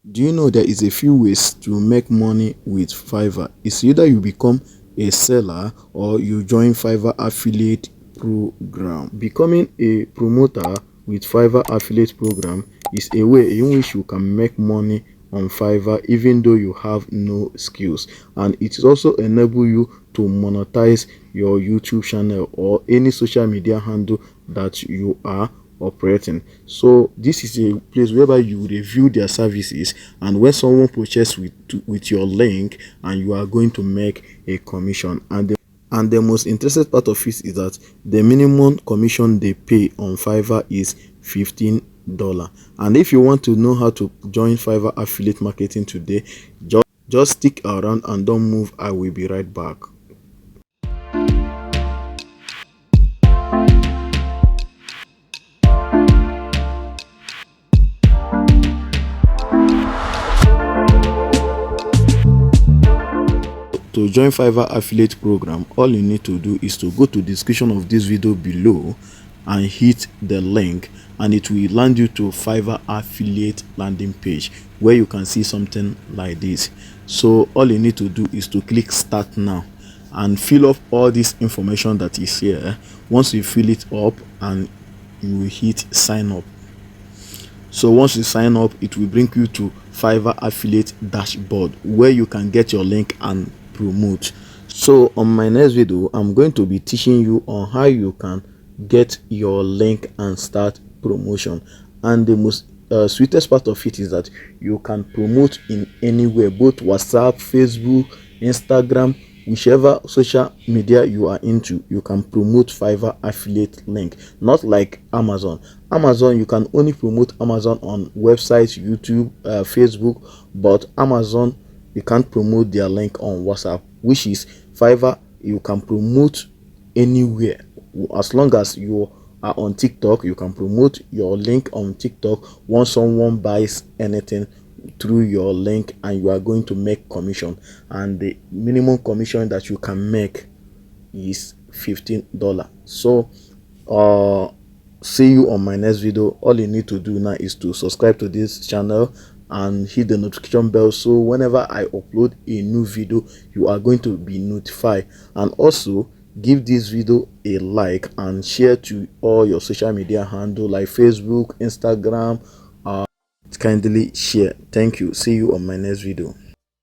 Do you know there is a few ways to make money with Fiverr? It's either you become a seller or you join Fiverr affiliate program. Becoming a promoter with Fiverr affiliate program is a way in which you can make money on Fiverr even though you have no skills, and it also enable you to monetize your YouTube channel or any social media handle that you are operating. So this is a place whereby you review their services, and when someone purchases with your link, and you are going to make a commission. And the most interesting part of it is that the minimum commission they pay on Fiverr is $15. And if you want to know how to join Fiverr affiliate marketing today, just stick around and don't move. I will be right back. To join Fiverr affiliate program, all you need to do is to go to the description of this video below and hit the link, and it will land you to Fiverr affiliate landing page where you can see something like this. So all you need to do is to click start now and fill up all this information that is here. Once you fill it up, and you will hit sign up. So once you sign up, it will bring you to Fiverr affiliate dashboard where you can get your link and promote. So on my next video, I'm going to be teaching you on how you can get your link and start promotion. And the most sweetest part of it is that you can promote in anywhere, both WhatsApp, Facebook, Instagram, whichever social media you are into. You can promote Fiverr affiliate link. Not like Amazon. You can only promote Amazon on websites, YouTube, Facebook, but Amazon, you can't promote their link on WhatsApp, which is Fiverr. You can promote anywhere. As long as you are on TikTok, you can promote your link on TikTok once someone buys anything through your link, and you are going to make commission. And the minimum commission that you can make is $15. So see you on my next video. All you need to do now is to subscribe to this channel and hit the notification bell, so whenever I upload a new video, you are going to be notified. And also give this video a like and share to all your social media handle like Facebook, Instagram. Kindly share. Thank you. See you on my next video.